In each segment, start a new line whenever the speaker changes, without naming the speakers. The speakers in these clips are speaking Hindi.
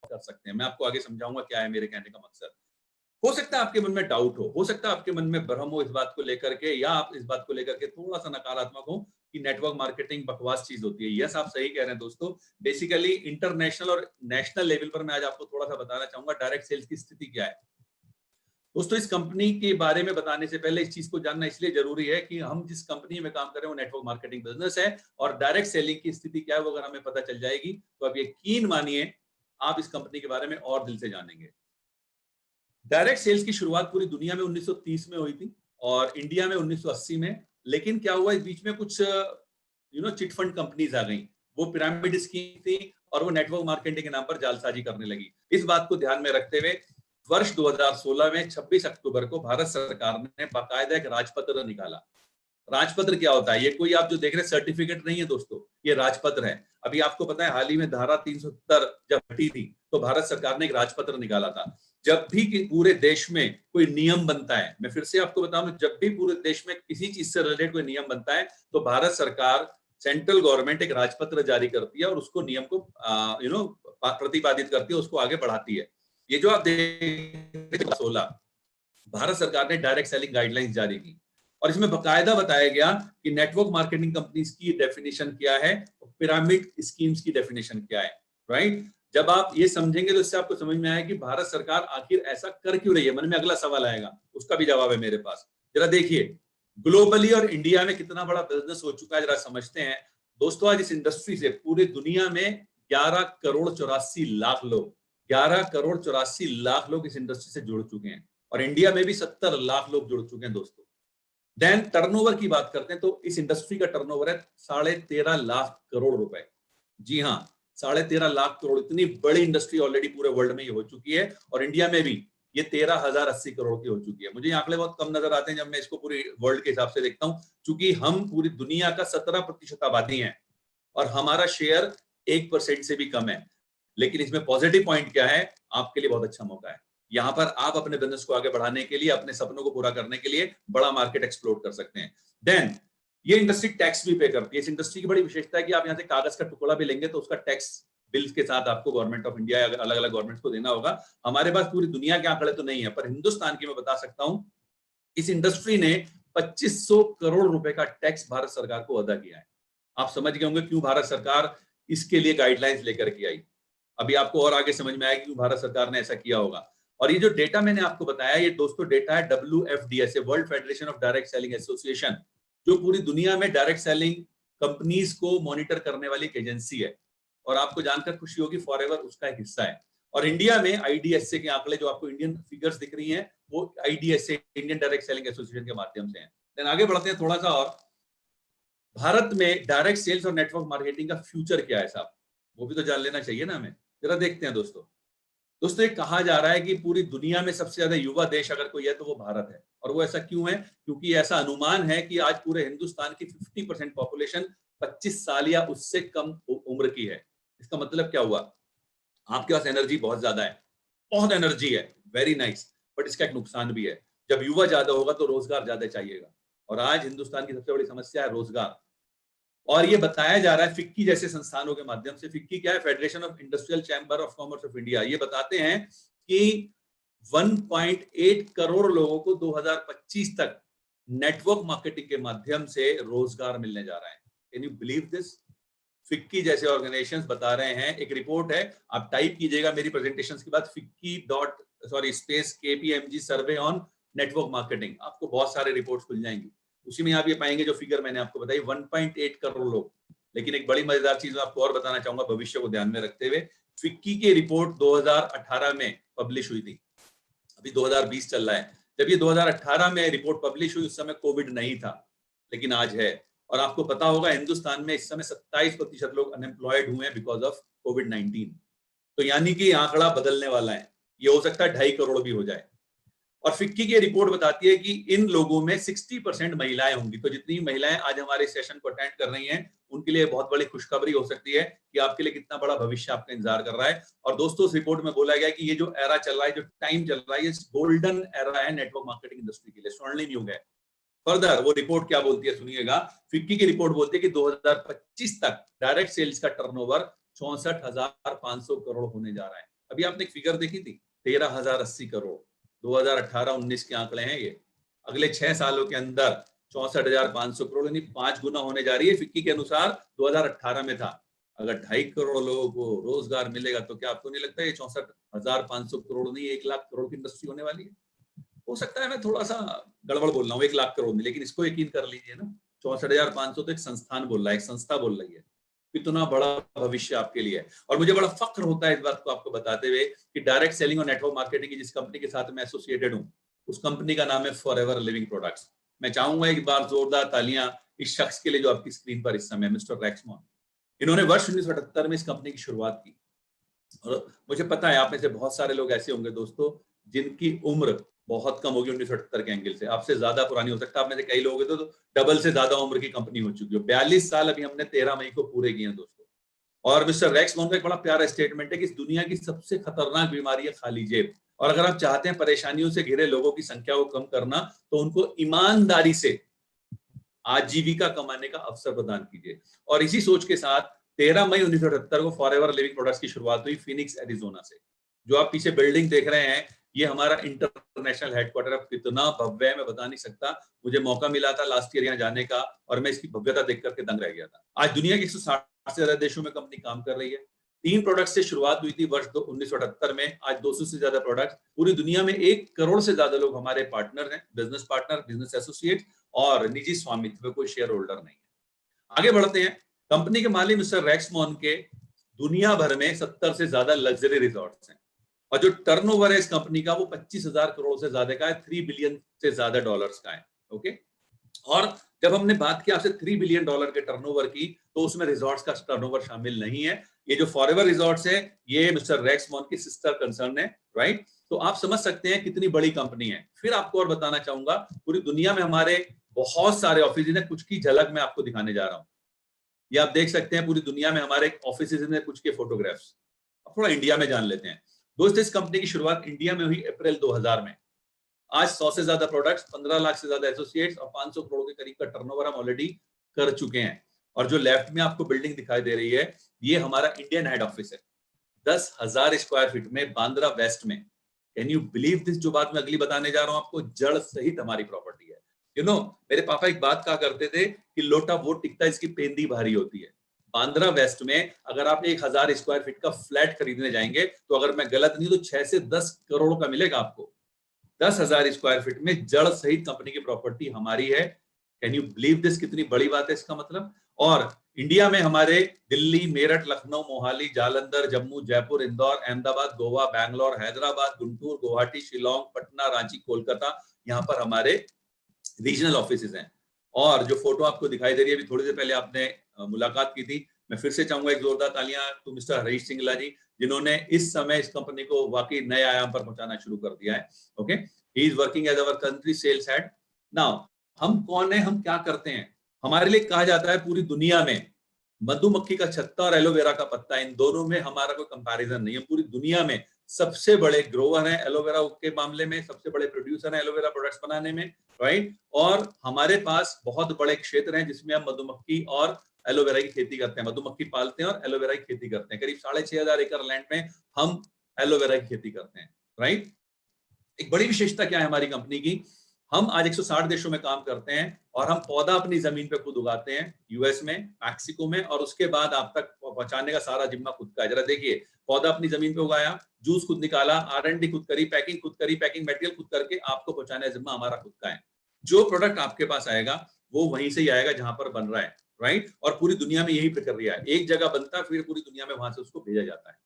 कर सकते हैं। मैं आपको आगे समझाऊंगा क्या है मेरे कहने का मकसद। हो सकता है आपके मन में डाउट हो सकता है आपके मन में भ्रम हो इस बात को लेकर के, या आप इस बात को लेकर के थोड़ा सा नकारात्मक हो कि नेटवर्क मार्केटिंग बकवास चीज होती है। यस, आप सही कह रहे हैं दोस्तों। बेसिकली इंटरनेशनल और नेशनल लेवल पर मैं आज आपको थोड़ा सा बताना चाहूंगा डायरेक्ट सेल्स की स्थिति क्या है। दोस्तों, इस कंपनी के बारे में बताने से पहले इस चीज को जानना इसलिए जरूरी है कि हम जिस कंपनी में काम कर रहे हैं वो नेटवर्क मार्केटिंग बिजनेस है, और डायरेक्ट सेलिंग की स्थिति क्या है वो अगर हमें पता चल जाएगी तो आप यकीन मानिए आप इस कंपनी के बारे में और दिल से जानेंगे। डायरेक्ट सेल्स की शुरुआत पूरी दुनिया में 1930 में हुई थी और इंडिया में 1980 में। लेकिन क्या हुआ, इस बीच में कुछ चिटफंड कंपनीज आ गई, वो पिरामिड स्कीम थी और वो नेटवर्क मार्केटिंग के नाम पर जालसाजी करने लगी। इस बात को ध्यान में रखते हुए वर्ष 2016 में 26 अक्टूबर को भारत सरकार ने बाकायदा एक राजपत्र निकाला। राजपत्र क्या होता है? ये कोई आप जो देख रहे हैं सर्टिफिकेट नहीं है दोस्तों, ये राजपत्र है। अभी आपको पता है हाल ही में धारा 370 जब हटी थी तो भारत सरकार ने एक राजपत्र निकाला था। जब भी पूरे देश में कोई नियम बनता है, मैं फिर से आपको बताऊं, जब भी पूरे देश में किसी चीज से रिलेटेड कोई नियम बनता है तो भारत सरकार, सेंट्रल गवर्नमेंट एक राजपत्र जारी करती है और उसको नियम को प्रतिपादित करती है, उसको आगे बढ़ाती है। ये जो आप देख 16 भारत सरकार ने डायरेक्ट सेलिंग गाइडलाइंस जारी की और इसमें बकायदा बताया गया कि नेटवर्क मार्केटिंग कंपनीज की डेफिनेशन क्या है, पिरामिड स्कीम्स की डेफिनेशन क्या है। राइट? जब आप ये समझेंगे तो इससे आपको समझ में आएगा कि भारत सरकार आखिर ऐसा कर क्यों रही है। मन में अगला सवाल आएगा, उसका भी जवाब है मेरे पास। जरा देखिए, ग्लोबली और इंडिया में कितना बड़ा बिजनेस हो चुका है, जरा समझते हैं दोस्तों। आज इस इंडस्ट्री से पूरी दुनिया में 11 करोड़ 84 लाख लोग 11 करोड़ 84 लाख लोग इस इंडस्ट्री से जुड़ चुके हैं और इंडिया में भी 70 लाख लोग जुड़ चुके हैं दोस्तों। देन टर्नओवर की बात करते हैं तो इस इंडस्ट्री का टर्नओवर है 13.5 लाख करोड़ रुपए। जी हाँ, 13.5 लाख करोड़। इतनी बड़ी इंडस्ट्री ऑलरेडी पूरे वर्ल्ड में ये हो चुकी है और इंडिया में भी ये 13,080 करोड़ की हो चुकी है। मुझे आंकड़े बहुत कम नजर आते हैं जब मैं इसको पूरी वर्ल्ड के हिसाब से देखता हूं, क्योंकि हम पूरी दुनिया का 17% आबादी है और हमारा शेयर 1% से भी कम है। लेकिन इसमें पॉजिटिव पॉइंट क्या है, आपके लिए बहुत अच्छा मौका है। यहां पर आप अपने बिजनेस को आगे बढ़ाने के लिए, अपने सपनों को पूरा करने के लिए बड़ा मार्केट एक्सप्लोर कर सकते हैं। देन ये इंडस्ट्री टैक्स भी पे करती है। इस इंडस्ट्री की बड़ी विशेषता है कि आप यहां से कागज का टुकड़ा भी लेंगे तो उसका टैक्स बिल्स के साथ आपको गवर्नमेंट ऑफ इंडिया या अलग अलग गवर्नमेंट को देना होगा। हमारे पास पूरी दुनिया के आंकड़े तो नहीं है, पर हिंदुस्तान की मैं बता सकता हूं, इस इंडस्ट्री ने 2500 करोड़ रुपए का टैक्स भारत सरकार को अदा किया है। आप समझ गए होंगे क्यों भारत सरकार इसके लिए गाइडलाइंस लेकर के आई। अभी आपको और आगे समझ में आएगा क्यों भारत सरकार ने ऐसा किया होगा। और ये जो डेटा मैंने आपको बताया, ये दोस्तों डेटा है WFDS, world federation of direct selling association, जो पूरी दुनिया में डायरेक्ट सेलिंग कंपनीज को मॉनिटर करने वाली एक एजेंसी है। और आपको जानकर खुशी होगी, फॉरएवर उसका एक हिस्सा है। और इंडिया में IDSA के आंकड़े, जो आपको इंडियन फिगर्स दिख रही हैं, वो IDSA, Indian direct selling association के माध्यम से है। देन आगे बढ़ते हैं थोड़ा सा, और भारत में डायरेक्ट सेल्स और नेटवर्क मार्केटिंग का फ्यूचर क्या है साहब, वो भी तो जान लेना चाहिए ना हमें। जरा देखते हैं दोस्तों। ये कहा जा रहा है कि पूरी दुनिया में सबसे ज्यादा युवा देश अगर कोई है तो वो भारत है। और वो ऐसा क्यों है? क्योंकि ऐसा अनुमान है कि आज पूरे हिंदुस्तान की 50% पॉपुलेशन 25 साल या उससे कम उम्र की है। इसका मतलब क्या हुआ? आपके पास एनर्जी बहुत ज्यादा है, बहुत एनर्जी है, वेरी नाइस, बट इसका एक नुकसान भी है। जब युवा ज्यादा होगा तो रोजगार ज्यादा चाहिएगा, और आज हिंदुस्तान की सबसे बड़ी समस्या है रोजगार। और ये बताया जा रहा है फिक्की जैसे संस्थानों के माध्यम से। फिक्की क्या है? Federation of industrial chamber of commerce of India. ये बताते हैं कि 1.8 करोड़ लोगों को 2025 तक नेटवर्क मार्केटिंग के माध्यम से रोजगार मिलने जा रहा है। Can you believe this? FICCI जैसे ऑर्गेनाइजेशंस बता रहे हैं। एक रिपोर्ट है, आप टाइप कीजिएगा मेरी प्रेजेंटेशन के बाद, FICCI KPMG survey on network marketing, आपको बहुत सारे रिपोर्ट्स खुल जाएंगी। उसी में आप ये पाएंगे जो फिगर मैंने आपको बताई, 1.8 करोड़ लोग। लेकिन एक बड़ी मजेदार चीज मैं आपको और बताना चाहूंगा भविष्य को ध्यान में रखते हुए। फिक्की की रिपोर्ट 2018 में पब्लिश हुई थी, अभी 2020 चल रहा है। जब ये 2018 में रिपोर्ट पब्लिश हुई उस समय कोविड नहीं था, लेकिन आज है। और आपको पता होगा हिंदुस्तान में इस समय 27% लोग अनएम्प्लॉयड हुए हैं बिकॉज ऑफ कोविड-19। तो यानी कि आंकड़ा बदलने वाला है, ये हो सकता है 2.5 करोड़ भी हो जाए। और फिक्की की रिपोर्ट बताती है कि इन लोगों में 60% महिलाएं होंगी। तो जितनी महिलाएं आज हमारे सेशन को अटेंड कर रही हैं उनके लिए बहुत बड़ी खुशखबरी हो सकती है कि आपके लिए कितना बड़ा भविष्य आपका इंतजार कर रहा है। और दोस्तों, इस रिपोर्ट में बोला गया कि ये जो एरा चल रहा है, जो टाइम चल रहा है, ये गोल्डन एरा है नेटवर्क मार्केटिंग इंडस्ट्री के लिए, स्वर्णिम युग है। फर्दर वो रिपोर्ट क्या बोलती है सुनिएगा। फिक्की की रिपोर्ट बोलती है कि 2025 तक डायरेक्ट सेल्स का टर्नओवर 64,500 करोड़ होने जा रहा है। अभी आपने एक फिगर देखी थी 13,080 करोड़, 2018-19 के आंकड़े हैं ये। अगले 6 सालों के अंदर 64,500 करोड़, यानी 5 गुना होने जा रही है। फिक्की के अनुसार 2018 में था। अगर 2.5 करोड़ लोगों को रोजगार मिलेगा तो क्या आपको नहीं लगता ये 64,500 करोड़ नहीं 1 लाख करोड़ की इंडस्ट्री होने वाली है? हो सकता है मैं थोड़ा सा गड़बड़ बोल रहा हूँ 1 लाख करोड़ में, लेकिन इसको यकीन कर लीजिए ना, 64,500 तो एक संस्थान बोल रहा है, एक संस्था बोल रही है। कितना बड़ा भविष्य आपके लिए है। और मुझे बड़ा फक्र होता है इस बात को आपको बताते हुए कि डायरेक्ट सेलिंग और नेटवर्क मार्केटिंग की जिस कंपनी के साथ मैं एसोसिएटेड हूँ, उस कंपनी का नाम है फॉरएवर लिविंग प्रोडक्ट्स। मैं चाहूंगा एक बार जोरदार तालियां इस शख्स के लिए जो आपकी स्क्रीन पर इस समय, मिस्टर रैक्समैन। इन्होंने वर्ष 1978 में इस कंपनी की शुरुआत की। और मुझे पता है आप में से बहुत सारे लोग ऐसे होंगे दोस्तों जिनकी उम्र बहुत कम होगी 1978 के एंगल से, आपसे ज्यादा पुरानी हो सकता है। आप में से कई लोग तो डबल से ज्यादा उम्र की कंपनी हो चुकी हो। 42 साल अभी हमने 13 मई को पूरे किए हैं दोस्तों। और मिस्टर रैक्समैन का एक बड़ा प्यारा स्टेटमेंट है कि इस दुनिया की सबसे खतरनाक बीमारी है खाली जेब। और अगर आप चाहते हैं परेशानियों से घिरे लोगों की संख्या को कम करना, तो उनको ईमानदारी से आजीविका कमाने का अवसर प्रदान कीजिए। और इसी सोच के साथ 13 मई 1978 को फॉरएवर लिविंग प्रोडक्ट्स की शुरुआत हुई फिनिक्स एरिजोना से। जो आप पीछे बिल्डिंग देख रहे हैं, ये हमारा इंटरनेशनल हेडक्वार्टर। अब कितना भव्य है मैं बता नहीं सकता। मुझे मौका मिला था लास्ट ईयर यहाँ जाने का और मैं इसकी भव्यता देख करके दंग रह गया था। आज दुनिया के 160 से ज्यादा देशों में कंपनी काम कर रही है। 3 प्रोडक्ट से शुरुआत हुई थी वर्ष 1978 में। आज 200 से ज्यादा प्रोडक्ट, पूरी दुनिया में 1 करोड़ से ज्यादा लोग हमारे पार्टनर हैं, बिजनेस पार्टनर, बिजनेस एसोसिएट और निजी स्वामित्व, कोई शेयर होल्डर नहीं है। आगे बढ़ते हैं। कंपनी के मालिक मिस्टर रैक्समैन के दुनिया भर में 70 से ज्यादा लग्जरी रिजॉर्ट्स हैं और जो टर्नओवर है इस कंपनी का वो 25,000 करोड़ से ज्यादा का है, 3 बिलियन से ज्यादा डॉलर्स का है। ओके, और जब हमने बात की आपसे 3 बिलियन डॉलर के टर्नओवर की, तो उसमें रिजॉर्ट्स का टर्नओवर शामिल नहीं है। ये जो फॉरएवर रिजॉर्ट्स है ये मिस्टर रैक्समैन की सिस्टर कंसर्न है, राइट? तो आप समझ सकते हैं कितनी बड़ी कंपनी है। फिर आपको और बताना चाहूंगा, पूरी दुनिया में हमारे बहुत सारे ऑफिस हैं। कुछ की झलक मैं आपको दिखाने जा रहा हूँ। ये आप देख सकते हैं पूरी दुनिया में हमारे ऑफिस में कुछ के फोटोग्राफ्स। अब थोड़ा इंडिया में जान लेते हैं दोस्त। इस कंपनी की शुरुआत इंडिया में हुई अप्रैल 2000 में। आज 100 से ज्यादा प्रोडक्ट्स, 15 लाख से ज्यादा एसोसिएट्स और 500 करोड़ के करीब का टर्नओवर हम ऑलरेडी कर चुके हैं। और जो लेफ्ट में आपको बिल्डिंग दिखाई दे रही है, ये हमारा इंडियन हेड ऑफिस है, 10,000 स्क्वायर फीट में, बांद्रा वेस्ट में। Can you believe this? जो बात मैं अगली बताने जा रहा हूं आपको, जड़ सहित हमारी प्रॉपर्टी है। मेरे पापा एक बात कहा करते थे कि लोटा वो टिकता इसकी पेंदी भारी होती है। बांद्रा वेस्ट में अगर आप 1,000 स्क्वायर फीट का फ्लैट खरीदने जाएंगे तो अगर मैं गलत नहीं तो 6 से 10 करोड़ का मिलेगा आपको। 10,000 स्क्वायर फीट में जड़ सहित कंपनी की प्रॉपर्टी हमारी है। Can you believe this? कितनी बड़ी बात है इसका मतलब। और इंडिया में हमारे दिल्ली, मेरठ, लखनऊ, मोहाली, जालंधर, जम्मू, जयपुर, इंदौर, अहमदाबाद, गोवा, बैंगलोर, हैदराबाद, गुंटूर, गुवाहाटी, शिलोंग, पटना, रांची, कोलकाता, यहाँ पर हमारे रीजनल ऑफिसेज हैं। और जो फोटो आपको दिखाई दे रही है, अभी थोड़ी देर पहले आपने मुलाकात की थी। मैं फिर से चाहूंगा एक जोरदार तालियां टू मिस्टर हरीश सिंगला जी, जिन्होंने इस समय इस कंपनी को वाकई नए आयाम पर पहुंचाना शुरू कर दिया है। Okay, he is working as our country sales head. Now हम कौन है, हम क्या करते हैं? हमारे लिए कहा जाता है पूरी दुनिया में मधुमक्खी का छत्ता और एलोवेरा का पत्ता, इन दोनों में हमारा कोई कंपैरिजन नहीं है। पूरी दुनिया में सबसे बड़े ग्रोवर हैं एलोवेरा के मामले में, सबसे बड़े प्रोड्यूसर हैं एलोवेरा प्रोडक्ट्स बनाने में, राइट? और हमारे पास बहुत बड़े क्षेत्र हैं जिसमें हम मधुमक्खी और एलोवेरा की खेती करते हैं। मधुमक्खी पालते हैं और एलोवेरा की खेती करते हैं। करीब 6,500 एकड़ लैंड में हम एलोवेरा की खेती करते हैं, राइट? एक बड़ी विशेषता क्या है हमारी कंपनी की? हम आज 160 देशों में काम करते हैं और हम पौधा अपनी जमीन पे खुद उगाते हैं, यूएस में, मैक्सिको में, और उसके बाद आप तक पहुंचाने का सारा जिम्मा खुद का है। जरा देखिए, पौधा अपनी जमीन पे उगाया, जूस खुद निकाला, R&D खुद करी, पैकिंग खुद करी, पैकिंग मटेरियल खुद करके आपको पहुंचाने का जिम्मा हमारा खुद का है। जो प्रोडक्ट आपके पास आएगा वो वहीं से ही आएगा जहां पर बन रहा है, राइट? और पूरी दुनिया में यही प्रक्रिया है, एक जगह बनता है फिर पूरी दुनिया में वहां से उसको भेजा जाता है।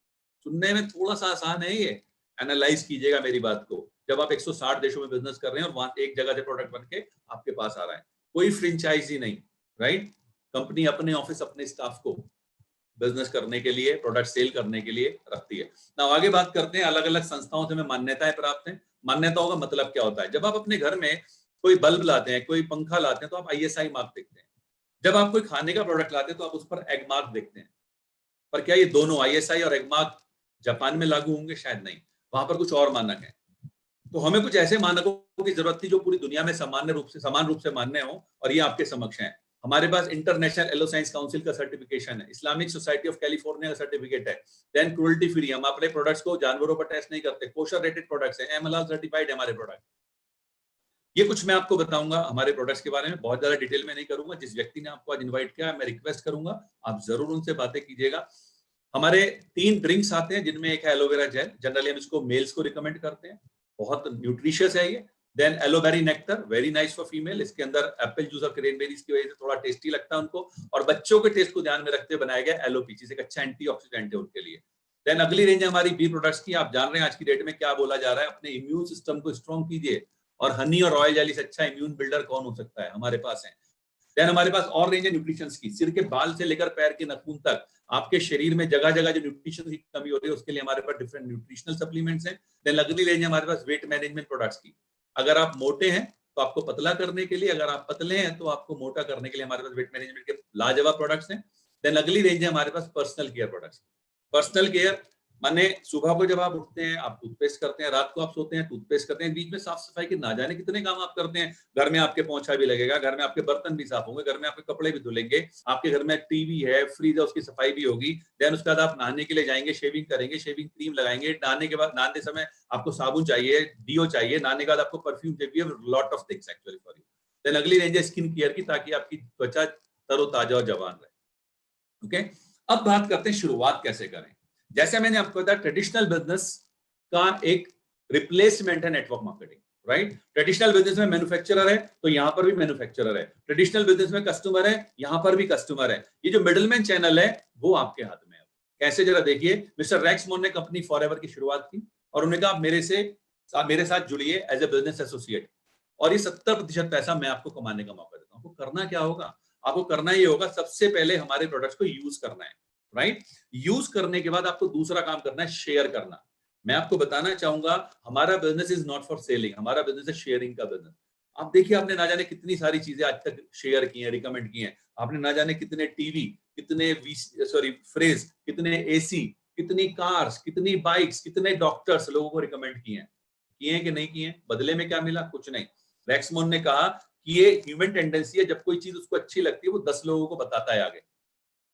सुनने में थोड़ा सा आसान है ये, एनालाइज कीजिएगा मेरी बात को। जब आप 160 देशों में बिजनेस कर रहे हैं और वहां एक जगह से प्रोडक्ट बन के आपके पास आ रहा है, कोई फ्रेंचाइजी नहीं, राइट? कंपनी अपने ऑफिस, अपने स्टाफ को बिजनेस करने के लिए, प्रोडक्ट सेल करने के लिए रखती है। ना आगे बात करते हैं, अलग अलग संस्थाओं से हमें मान्यताएं प्राप्त हैं। मान्यताओं का मतलब क्या होता है? जब आप अपने घर में कोई बल्ब लाते हैं, कोई पंखा लाते हैं, तो आप ISI मार्क देखते हैं। जब आप कोई खाने का प्रोडक्ट लाते हैं तो आप उस पर एग मार्क देखते हैं। पर क्या ये दोनों ISI और एग मार्क जापान में लागू होंगे? शायद नहीं, वहां पर कुछ और मानक है। तो हमें कुछ ऐसे मानकों की जरूरत थी जो पूरी दुनिया में समान रूप से मान्य हो, और ये आपके समक्ष है। हमारे पास इंटरनेशनल एलो साइंस काउंसिल का सर्टिफिकेशन है, इस्लामिक सोसाइटी ऑफ कैलिफोर्निया का सर्टिफिकेट है, देन क्रुएल्टी फ्री, हम अपने प्रोडक्ट्स को जानवरों पर टेस्ट नहीं करते, कोशर रेटेड प्रोडक्ट्स है, एमएलआर सर्टिफाइड है हमारे प्रोडक्ट। ये कुछ मैं आपको बताऊंगा हमारे प्रोडक्ट्स के बारे में, बहुत ज्यादा डिटेल में नहीं करूंगा। जिस व्यक्ति ने आपको आज इनवाइट किया, मैं रिक्वेस्ट करूंगा आप जरूर उनसे बातें कीजिएगा। हमारे 3 ड्रिंक्स आते हैं, जिनमें एक है एलोवेरा जेल, जनरली हम इसको मेल्स को रिकमेंड करते हैं, बहुत न्यूट्रिशियस है ये। Then aloe berry nectar, very nice for female, इसके अंदर एप्पल जूस और क्रेनबेरीज की वजह से थोड़ा टेस्टी लगता है उनको, और बच्चों के टेस्ट को ध्यान में रखते हुए बनाया गया एलो पीचीज, एक अच्छा एंटीऑक्सीडेंट है उनके लिए। देन अगली रेंज है हमारी बी प्रोडक्ट्स की। आप जान रहे हैं आज की डेट में क्या बोला जा रहा है, अपने इम्यून सिस्टम को स्ट्रॉन्ग कीजिए, और हनी और रॉयल जेली से अच्छा इम्यून बिल्डर कौन हो सकता है, हमारे पास है। देन हमारे पास और रेंज है न्यूट्रिशंस की, सिर के बाल से लेकर पैर के नाखून तक, आपके शरीर में जगह जगह जो न्यूट्रिशन की कमी हो रही है उसके लिए हमारे पास डिफरेंट न्यूट्रिशनल सप्लीमेंट्स हैं। देन अगली रेंज है हमारे पास वेट मैनेजमेंट प्रोडक्ट्स की। अगर आप मोटे हैं तो आपको पतला करने के लिए, अगर आप पतले हैं तो आपको मोटा करने के लिए हमारे पास वेट मैनेजमेंट के लाजवाब प्रोडक्ट्स हैं। देन अगली रेंज है हमारे पास personal care products. Personal care माने सुबह को जब आप उठते हैं आप टूथपेस्ट करते हैं, रात को आप सोते हैं टूथपेस्ट करते हैं, बीच में साफ सफाई के ना जाने कितने काम आप करते हैं। घर में आपके पोंछा भी लगेगा, घर में आपके बर्तन भी साफ होंगे, घर में आपके कपड़े भी धुलेंगे, आपके घर में टीवी है, फ्रिज है, उसकी सफाई भी होगी। देन उसके बाद आप नहाने के लिए जाएंगे, शेविंग करेंगे, शेविंग क्रीम लगाएंगे, नहाने के बाद, नहाने समय आपको साबुन चाहिए, डीओ चाहिए, नहाने के बाद आपको परफ्यूम चाहिए, lot of things actually for you. Then अगली रेंज है स्किन केयर की, ताकि आपकी त्वचा तरोताजा और जवान रहे। ओके, अब बात करते हैं शुरुआत कैसे करें। जैसे मैंने आपको बताया, ट्रेडिशनल बिजनेस का एक रिप्लेसमेंट है network marketing, right. Traditional business में मैन्युफैक्चरर है तो यहां पर भी मैन्युफैक्चरर है, ट्रेडिशनल बिजनेस में कस्टमर है, यहां पर भी कस्टमर है। ये जो मिडलमैन चैनल है वो आपके हाथ में है। कैसे, जरा देखिए। मिस्टर रेक्समोन ने कंपनी फॉरएवर की शुरुआत की और उन्होंने कहा आप मेरे साथ जुड़िए एज ए बिजनेस एसोसिएट, और ये 70% पैसा मैं आपको कमाने का मौका देता हूं। आपको करना क्या होगा, आपको करना ये होगा, सबसे पहले हमारे प्रोडक्ट्स को यूज करना है, राइट। यूज करने के बाद आपको दूसरा काम करना है, शेयर करना। मैं आपको बताना चाहूंगा, हमारा business is not for selling, हमारा बिजनेस है शेयरिंग का बिजनेस। आप देखिए, आपने ना जाने कितनी सारी चीजें आज तक शेयर की हैं, रिकमेंड की हैं। आपने ना जाने कितने टीवी, कितने फ्रिज, कितने एसी, कितनी कार्स, कितनी बाइक्स, कितने डॉक्टर्स लोगों को रिकमेंड किए हैं कि नहीं किए हैं। बदले में क्या मिला, कुछ नहीं। रेक्समोन ने कहा कि ये ह्यूमन टेंडेंसी है, जब कोई चीज उसको अच्छी लगती है वो 10 लोगों को बताता है आगे।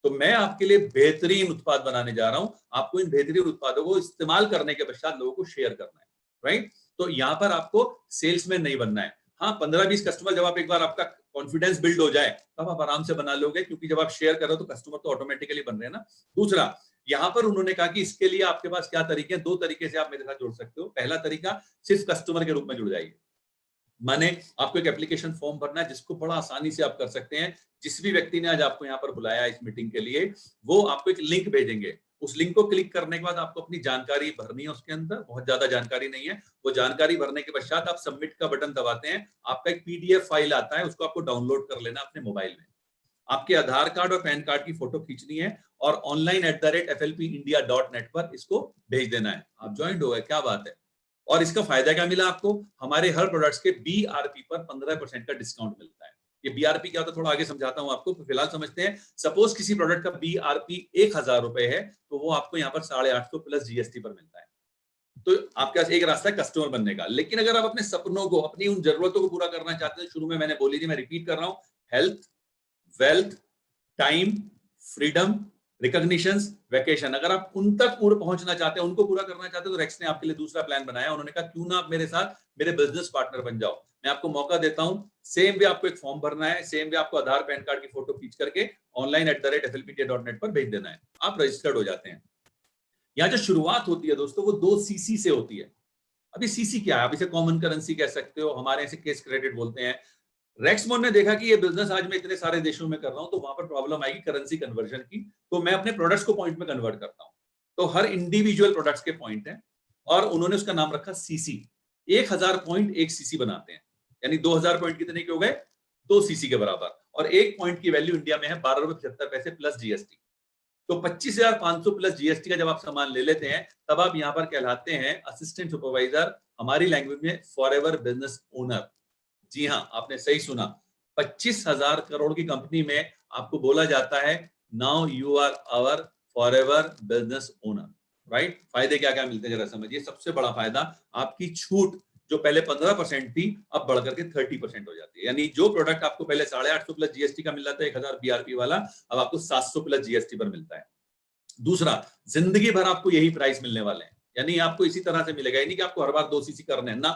तो मैं आपके लिए बेहतरीन उत्पाद बनाने जा रहा हूं, आपको इन बेहतरीन उत्पादों को इस्तेमाल करने के पश्चात लोगों को शेयर करना है, राइट। तो यहां पर आपको सेल्समैन नहीं बनना है। हाँ, 15-20 कस्टमर जब आप एक बार आपका कॉन्फिडेंस बिल्ड हो जाए तब आप आराम से बना लोगे, क्योंकि जब आप शेयर कर रहे हो तो कस्टमर तो ऑटोमेटिकली बन रहे हैं ना। दूसरा, यहां पर उन्होंने कहा कि इसके लिए आपके पास क्या तरीके हैं, 2 तरीके से आप मेरे साथ जुड़ सकते हो। पहला तरीका, सिर्फ कस्टमर के रूप में जुड़ जाइए। माने आपको एक एप्लीकेशन फॉर्म भरना है, जिसको बड़ा आसानी से आप कर सकते हैं। जिस भी व्यक्ति ने आज आपको यहाँ पर बुलाया इस मीटिंग के लिए, वो आपको एक लिंक भेजेंगे। उस लिंक को क्लिक करने के बाद आपको अपनी जानकारी भरनी है उसके अंदर, बहुत ज्यादा जानकारी नहीं है। वो जानकारी भरने के पश्चात आप सबमिट का बटन दबाते हैं, आपका एक पीडीएफ फाइल आता है, उसको आपको डाउनलोड कर लेना अपने मोबाइल में। आपके आधार कार्ड और पैन कार्ड की फोटो खींचनी है और online@flpindia.net पर इसको भेज देना है। आप ज्वाइन हो गए, क्या बात है। और इसका फायदा क्या मिला आपको, हमारे हर प्रोडक्ट्स के बीआरपी पर 15% का डिस्काउंट मिलता है। ये बीआरपी क्या होता है थोड़ा आगे समझाता हूं आपको, फिलहाल समझते हैं। सपोज किसी प्रोडक्ट का बीआरपी 1000 रुपए है, तो वो आपको यहाँ पर 850 प्लस जीएसटी पर मिलता है। तो आपके पास एक रास्ता है कस्टमर बनने का। लेकिन अगर आप अपने सपनों को, अपनी उन जरूरतों को पूरा करना चाहते हैं, शुरू में मैंने बोली थी, मैं रिपीट कर रहा हूं, health, wealth, time, freedom, recognitions, vacation, अगर आप उन तक पूरा पहुंचना चाहते हैं, उनको पूरा करना चाहते हैं, तो रेक्स ने आपके लिए दूसरा प्लान बनाया। उन्होंने कहा क्यों ना आप मेरे साथ मेरे बिजनेस पार्टनर बन जाओ। मैं आपको मौका देता हूं, सेम वे आपको एक फॉर्म भरना है, सेम वे आपको आधार पैन कार्ड की फोटो खींच करके online@flpindia.net पर भेज देना है, आप रजिस्टर्ड हो जाते हैं। यहाँ जो शुरुआत होती है दोस्तों, वो 2 सीसी से होती है। अभी सीसी क्या है, आप इसे कॉमन करेंसी कह सकते हो, हमारे इसे केस क्रेडिट बोलते हैं। रेक्समोन ने देखा कि ये बिजनेस आज मैं इतने सारे देशों में कर रहा हूं, तो वहां पर प्रॉब्लम आएगी करेंसी कन्वर्जन की, तो मैं अपने प्रोडक्ट्स को पॉइंट में कन्वर्ट करता हूं। तो हर इंडिविजुअल प्रोडक्ट्स के पॉइंट हैं और उन्होंने उसका नाम रखा सीसी। 1000 पॉइंट 1 सीसी बनाते हैं, यानी 2000 पॉइंट कितने के हो गए, 2 सीसी के बराबर। और एक पॉइंट की वैल्यू इंडिया में है 12.75 रुपए प्लस जीएसटी। तो 25,500 प्लस जीएसटी का जब आप सामान ले लेते हैं, तब आप यहां पर कहलाते हैं असिस्टेंट सुपरवाइजर, हमारी लैंग्वेज में फॉरएवर बिजनेस ओनर। जी हाँ, आपने सही सुना, 25,000 करोड़ की कंपनी में आपको बोला जाता है now you are our forever business owner, right. फायदे क्या क्या मिलते हैं जरा समझिए। सबसे बड़ा फायदा, आपकी छूट जो पहले 15% थी अब बढ़ करके 30% हो जाती है। यानी जो प्रोडक्ट आपको पहले 850 प्लस जीएसटी का मिल रहा था 1000 बीआरपी वाला, अब आपको 700 प्लस जीएसटी पर मिलता है। दूसरा, जिंदगी भर आपको यही प्राइस मिलने वाले हैं, यानी आपको इसी तरह से मिलेगा, यानी कि आपको हर बार 2 सीसी करने हैं ना,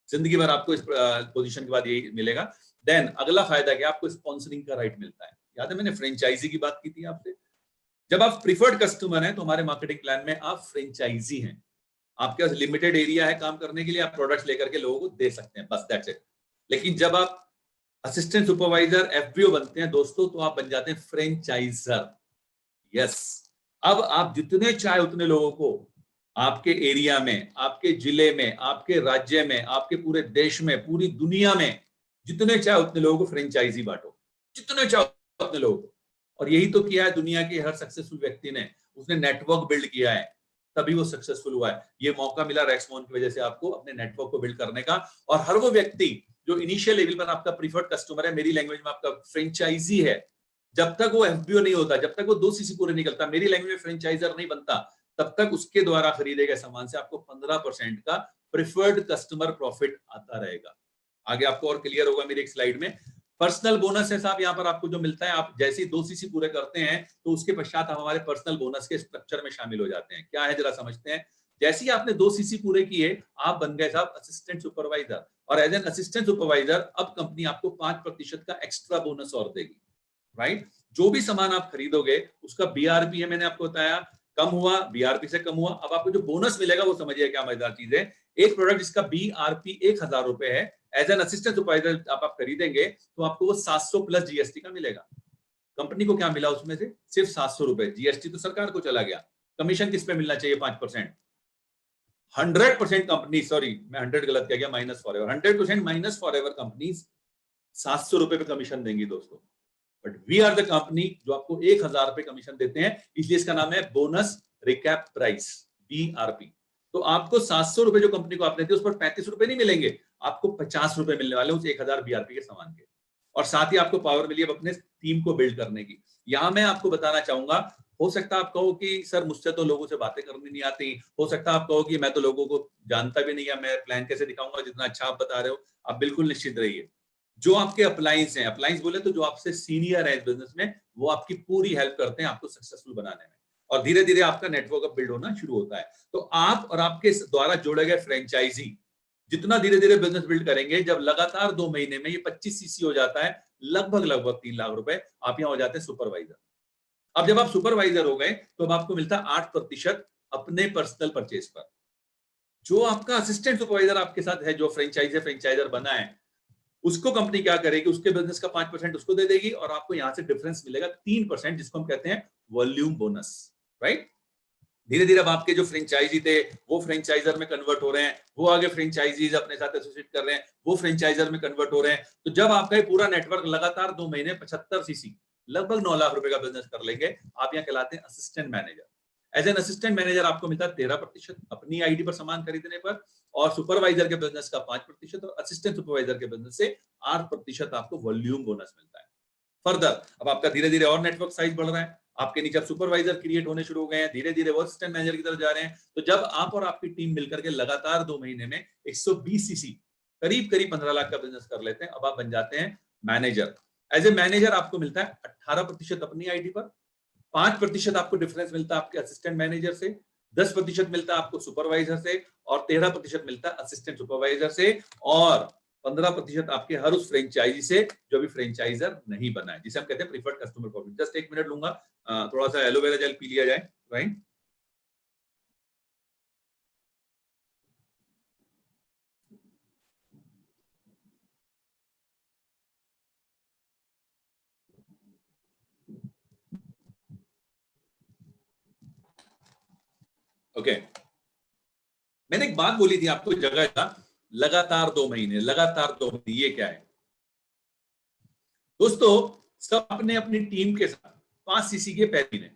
जिंदगी भर आपको इस पोजीशन के बाद यही मिलेगा। देन अगला फायदा क्या, आपको स्पॉन्सरिंग का राइट मिलता है। याद है मैंने फ्रेंचाइजी की बात की थी आपसे, जब आप प्रीफर्ड कस्टमर हैं तो हमारे मार्केटिंग प्लान में आप फ्रेंचाइजी हैं, आपके पास लिमिटेड एरिया है काम करने के लिए, आप प्रोडक्ट्स लेकर के लोगों को दे सकते हैं, बस दैट्स इट। लेकिन जब आप असिस्टेंट सुपरवाइजर एफबीओ बनते हैं दोस्तों, तो आप बन जाते हैं फ्रेंचाइजर। यस, अब आप जितने चाहे उतने लोगों को आपके एरिया में, आपके जिले में, आपके राज्य में, आपके पूरे देश में, पूरी दुनिया में जितने चाहे उतने लोगों को फ्रेंचाइजी बांटो, जितने चाहे उतने लोगों को। और यही तो किया है दुनिया के हर सक्सेसफुल व्यक्ति ने, उसने नेटवर्क बिल्ड किया है, तभी वो सक्सेसफुल हुआ है। ये मौका मिला रेक्समोन की वजह से आपको अपने नेटवर्क को बिल्ड करने का। और हर वो व्यक्ति जो इनिशियल लेवल पर आपका प्रीफर्ड कस्टमर है, मेरी लैंग्वेज में आपका फ्रेंचाइजी है, जब तक वो एफबीओ नहीं होता, जब तक वो 2 सीसी पूरे निकलता, मेरी लैंग्वेज में फ्रेंचाइजर नहीं बनता, तब तक उसके द्वारा खरीदे गए सामान से आपको 15% का प्रिफर्ड कस्टमर प्रॉफिट आता रहेगा। आगे आपको और क्लियर होगा मेरी एक स्लाइड में। पर्सनल बोनस है साहब, यहाँ पर आपको जो मिलता है, आप जैसे ही 2 सीसी पूरे करते हैं तो उसके पश्चात आप हमारे पर्सनल बोनस के स्ट्रक्चर में शामिल हो जाते हैं। क्या है जरा समझते हैं। जैसे ही आपने 2 सीसी पूरे किए, आप बन गए साहब असिस्टेंट सुपरवाइजर, और एज एन असिस्टेंट सुपरवाइजर अब कंपनी आपको 5% का एक्स्ट्रा बोनस और देगी, राइट। जो भी सामान आप खरीदोगे उसका बीआरपी है, मैंने आपको बताया, कम हुआ बीआरपी से कम हुआ। अब आपको जो बोनस मिलेगा वो समझिए क्या मजेदार चीज है। एक प्रोडक्ट जिसका बीआरपी 1000 रुपए है, एज एन असिस्टेंट सुपरवाइजर आप खरीदेंगे तो आपको वो 700 प्लस जीएसटी का मिलेगा। कंपनी को क्या मिला उसमें से, सिर्फ 700 रुपए, जीएसटी तो सरकार को चला गया। कमीशन किस पे मिलना चाहिए, 5%। 100% कंपनी, सॉरी मैं 100 गलत कह गया, minus forever, 100% minus forever companies 700 रुपए पे कमीशन देंगी दोस्तों। But we are the company जो आपको 1000 रुपए कमीशन देते हैं, इसलिए इसका नाम है बोनस रिकैप प्राइस, बीआरपी। तो आपको 700 रुपए जो कंपनी को आप देते हैं उस पर 35 रुपए नहीं मिलेंगे, आपको 50 रुपए मिलने वाले उस 1000 बीआरपी के सामान के। और साथ ही आपको पावर मिली अपने टीम को बिल्ड करने की। यहां मैं आपको बताना चाहूंगा, हो सकता है आप कहो कि सर मुझसे तो लोगों से बातें करनी नहीं आती, हो सकता है आप कहो कि मैं तो लोगों को जानता भी नहीं है, मैं प्लान कैसे दिखाऊंगा जितना अच्छा आप बता रहे हो। आप बिल्कुल निश्चित रहिए, जो आपके अप्लायंस हैं, अप्लायंस बोले तो जो आपसे सीनियर है इस बिजनेस में, वो आपकी पूरी हेल्प करते हैं आपको सक्सेसफुल बनाने में। और धीरे धीरे आपका नेटवर्क बिल्ड होना शुरू होता है। तो आप और आपके द्वारा जोड़े गए फ्रेंचाइजी जितना धीरे धीरे बिजनेस बिल्ड करेंगे, जब लगातार 2 महीने में ये 25 सीसी हो जाता है, लगभग 3 लाख रुपए, आप यहाँ हो जाते हैं सुपरवाइजर। अब जब आप सुपरवाइजर हो गए तो अब आपको मिलता है 8% अपने पर्सनल परचेज पर। जो आपका असिस्टेंट सुपरवाइजर आपके साथ है, जो फ्रेंचाइजर बना है, उसको कंपनी क्या करेगी, उसके बिजनेस का 5% उसको दे देगी, और आपको यहां से डिफरेंस मिलेगा 3%, जिसको हम कहते हैं वॉल्यूम बोनस, राइट। धीरे धीरे अब आपके जो फ्रेंचाइजी थे वो फ्रेंचाइजर में कन्वर्ट हो रहे हैं, वो आगे फ्रेंचाइजीज अपने साथ एसोसिएट कर रहे हैं, वो फ्रेंचाइजर में कन्वर्ट हो रहे हैं। तो जब आपका पूरा नेटवर्क लगातार 2 महीने 75 सीसी, लगभग 9 लाख रुपए का बिजनेस कर लेंगे, आप यहाँ कहलाते हैं assistant manager. As an assistant manager आपको मिलता है 13% अपनी आईडी पर सामान खरीदने पर, और सुपरवाइजर के बिजनेस का 5%, और असिस्टेंट सुपरवाइजर के बिजनेस से 8% आपको वॉल्यूम बोनस मिलता है। फर्दर अब आपका धीरे धीरे और नेटवर्क साइज बढ़ रहा है, आपके नीचे सुपरवाइजर क्रिएट होने शुरू हो गए हैं, धीरे धीरे वो असिस्टेंट मैनेजर की तरफ जा रहे हैं। तो जब आप और आपकी टीम मिलकर के लगातार 2 महीने में 120 सीसी, करीब 15 लाख का बिजनेस कर लेते हैं, अब आप बन जाते हैं मैनेजर। एज ए मैनेजर आपको मिलता है 18% अपनी आईडी पर, 5% आपको डिफरेंस मिलता है आपके असिस्टेंट मैनेजर से, 10% मिलता है आपको सुपरवाइजर से, और 13% मिलता है असिस्टेंट सुपरवाइजर से, और 15% आपके हर उस फ्रेंचाइजी से जो भी फ्रेंचाइजर नहीं बना है, जिसे हम कहते हैं preferred customer profit. Just 1 minute लूंगा, थोड़ा सा एलोवेरा जेल पी लिया जाए, राइट। ओके, मैंने एक बात बोली थी आपको, जगह का लगातार 2 महीने, लगातार 2 महीने, ये क्या है दोस्तों। सब अपने अपनी टीम के साथ 5 सीसी के पहले महीने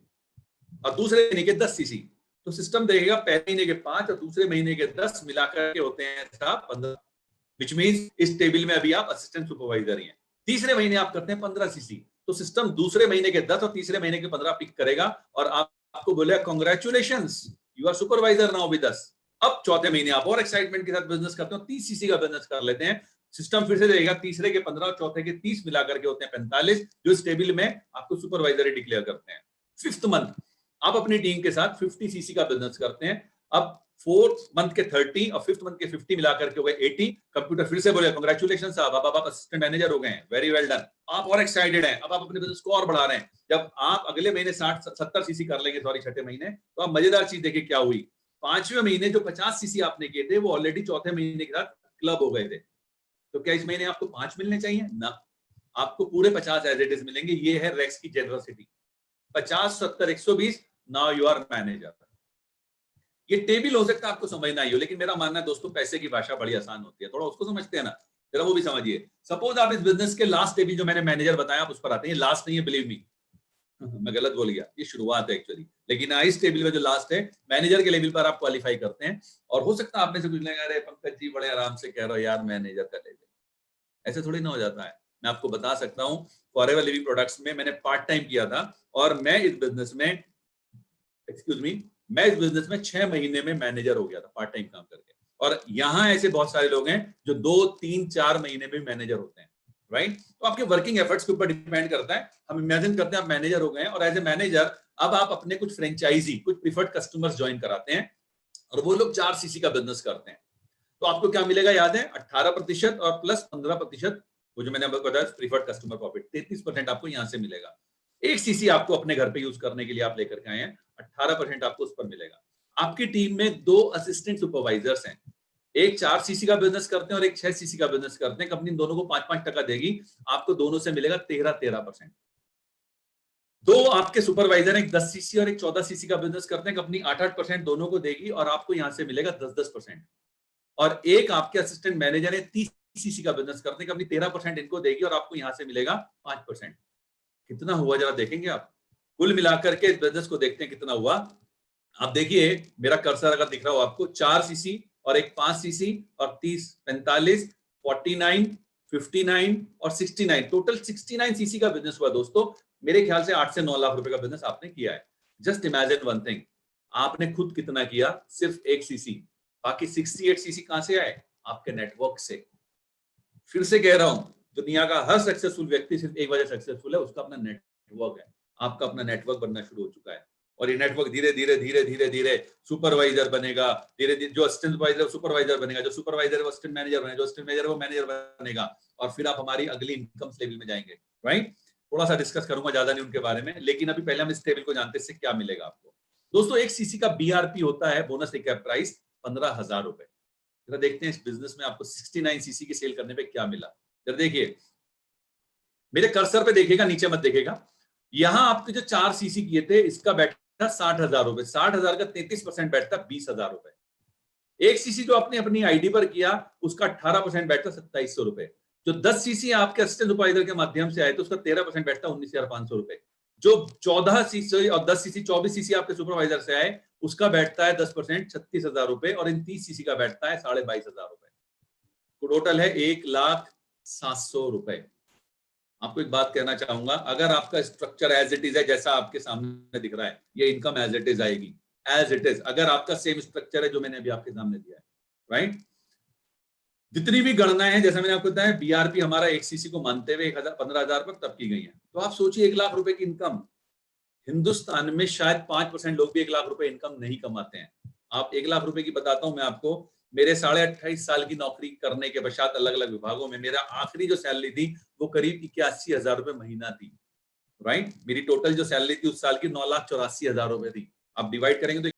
और दूसरे महीने के 10 सीसी, तो सिस्टम देखेगा पहले महीने के 5 और दूसरे महीने के 10 मिलाकर के होते हैं 15, विच मींस इस टेबल में अभी आप असिस्टेंट सुपरवाइजर ही हैं। तीसरे महीने आप करते हैं 15 सीसी, तो सिस्टम दूसरे महीने के 10 और तीसरे महीने के 15 पिक करेगा और आपको बोलेगा congratulations, you are supervisor now with us. अब चौथे महीने आप और एक्साइटमेंट के साथ बिजनेस करते हो, 30 सीसी का बिजनेस कर लेते हैं, सिस्टम फिर से देगा, तीसरे के 15 और चौथे के 30 मिला करके होते हैं 45, जो इस टेबल में आपको सुपरवाइजर डिक्लेयर करते हैं। फिफ्थ मंथ आप अपनी टीम के साथ 50 सीसी का बिजनेस करते हैं। अब फोर्थ मंथ के 30 और फिफ्थ मंथ के 50 मिला करके हो गए 80। कंप्यूटर फिर से बोले कांग्रेचुलेशन साहब, अब आप असिस्टेंट मैनेजर हो गए हैं, वेरी वेल डन। आप और एक्साइटेड हैं, अब आप अपने बिजनेस को और बढ़ा रहे हैं। जब आप अगले महीने 60-70 सीसी कर लेंगे, सॉरी छठे महीने, तो आप मजेदार चीज देखिए क्या हुई। पांचवें महीने जो 50 सीसी आपने किए थे वो ऑलरेडी चौथे महीने के साथ क्लब हो गए थे। तो क्या इस महीने आपको 5 मिलने चाहिए ना? आपको पूरे 50 एज इट इज मिलेंगे। ये है रेक्स की generosity. 50 70 120, now you are manager. ये टेबल हो सकता है आपको समझ ना आई हो, लेकिन मेरा मानना है दोस्तों, पैसे की भाषा बड़ी आसान होती है, थोड़ा उसको समझते हैं ना, जरा वो भी समझिए। सपोज आप इस बिजनेस के लास्ट टेबल जो मैंने मैनेजर बताया, आप उस पर आते हैं। लास्ट नहीं है, बिलीव मी, मैं गलत बोल गया, ये शुरुआत है एक्चुअली। लेकिन इस टेबल में जो लास्ट है, मैनेजर के लेवल पर आप क्वालिफाई करते हैं। और हो सकता है आप में से कुछ लेंगे, अरे पंकज जी बड़े आराम से कह रहे हो यार मैनेजर का लेवल, ऐसे थोड़ी ना हो जाता है। मैं आपको बता सकता हूँ, फॉरएवर लिविंग प्रोडक्ट्स में मैंने पार्ट टाइम किया था, और मैं इस बिजनेस में, एक्सक्यूज मी, मैं इस बिजनेस में 6 महीने में मैनेजर हो गया था पार्ट टाइम काम करके। और यहाँ ऐसे बहुत सारे लोग हैं जो 2, 3, 4 महीने में मैनेजर होते हैं, राइट? तो आपके वर्किंग एफर्ट्स के ऊपर डिपेंड करता है। हम इमेजिन करते हैं आप मैनेजर हो गए, और एज ए मैनेजर अब आप अपने कुछ फ्रेंचाइजी, कुछ प्रीफर्ड कस्टमर्स ज्वाइन कराते हैं, और वो लोग 4 सीसी का बिजनेस करते हैं। तो आपको क्या मिलेगा याद है? 18% और प्लस 15%, वो जो मैंने आपको बताया प्रीफर्ड कस्टमर प्रॉफिट, 33% आपको यहां से मिलेगा। 1 सीसी आपको अपने घर पे यूज करने के लिए आप लेकर के आए हैं, 18% आपको उस पर मिलेगा। आपकी टीम में 2 असिस्टेंट सुपरवाइजर्स हैं, एक 4 सीसी का बिजनेस करते हैं और एक 6 सीसी का बिजनेस करते हैं। कंपनी दोनों को 5-5% देगी, आपको दोनों से मिलेगा 13%। 2 आपके सुपरवाइजर, एक 10 सीसी और एक 14 सीसी का बिजनेस करते हैं, कंपनी 8-8% दोनों को देगी, और आपको यहां से मिलेगा 10-10%। और एक आपके असिस्टेंट मैनेजर है, 30 सीसी का बिजनेस करते हैं, कंपनी 13% इनको देगी, और आपको यहां से मिलेगा 5%। कितना हुआ जरा देखेंगे आप? कुल मिलाकर के इस बिजनेस को देखते हैं कितना हुआ। आप देखिए, मेरा कर्सर अगर दिख रहा हो आपको, 4 सीसी और एक 5 सीसी और 30, 45, 49, 59 और 69, टोटल 69 सीसी का बिजनेस हुआ दोस्तों। मेरे ख्याल से 8 से 9 लाख रुपए का बिजनेस आपने किया है। जस्ट इमेजिन वन थिंग, आपने खुद कितना किया? सिर्फ 1 सीसी। बाकी 68 सीसी कहां से आए? आपके नेटवर्क से। फिर से कह रहा हूं, दुनिया का हर सक्सेसफुल व्यक्ति सिर्फ एक वजह सक्सेसफुल है, उसका अपना नेटवर्क है। आपका अपना नेटवर्क बनना शुरू हो चुका है, और ये नेटवर्क धीरे धीरे धीरे धीरे धीरे सुपरवाइजर बनेगा, धीरे धीरे जो असिस्टेंट सुपरवाइजर सुपरवाइजर बनेगा, जो सुपरवाइजर वो असिस्टेंट मैनेजर बनेगा, जो असिस्टेंट मैनेजर वो मैनेजर बनेगा, और फिर आप हमारी अगली इनकम लेवल में जाएंगे, राइट? थोड़ा सा डिस्कस करूंगा, ज्यादा नहीं उनके बारे में, लेकिन अभी पहले हम इस टेबल को जानते हैं, इससे क्या मिलेगा आपको। दोस्तों, 1 सीसी का बीआरपी होता है, बोनस रिकैप प्राइस, 15,000 रुपए। जरा देखते हैं इस बिजनेस में आपको 69 सीसी की सेल करने पे क्या मिला। जरा देखिए, मेरे कर्सर पे देखिएगा, नीचे मत देखिएगा। यहां आपके जो 4 सीसी किए थे, इसका बैठा 60,000 रुपए। 60,000 का 33% बैठता 20,000 रुपए। 1 सीसी जो आपने अपनी आईडी पर किया, उसका 18% बैठता 2700 रुपए। जो 10 सीसी आपके असिस्टेंट सुपरवाइजर के माध्यम से आए तो उसका 13% बैठता 19,500 रुपए। जो 14 सीसी और 10 सीसी 24 सीसी आपके सुपरवाइजर से आए, उसका बैठता है 10% 36,000 रुपए, और इन 30 सीसी का बैठता है 22,500 रुपए। तो टोटल है 1,07,000 रुपए। आपको एक बात कहना चाहूंगा, अगर आपका स्ट्रक्चर एज इट इज है, जैसा आपके सामने दिख रहा है, ये इनकम एज इट इज आएगी, एज इट इज। अगर आपका सेम स्ट्रक्चर है जो मैंने अभी आपके सामने दिया है, राइट? जितनी भी गणनाएं हैं, जैसा मैंने आपको बताया, बीआरपी हमारा 1 सीसी को मानते हुए 15,000 पर तब की गई है। तो आप सोचिए, 1 लाख रुपए की इनकम। हिंदुस्तान में शायद 5% लोग भी 1 लाख रुपए इनकम नहीं कमाते हैं। आप 1 लाख रुपए की बताता हूं मैं आपको, मेरे 28.5 साल की नौकरी करने के पश्चात अलग अलग विभागों में मेरा आखिरी जो सैलरी थी वो करीब 81,000 रुपए महीना थी, राइट? मेरी टोटल जो सैलरी थी उस साल की 9,84,000 रुपए थी। आप डिवाइड करेंगे तो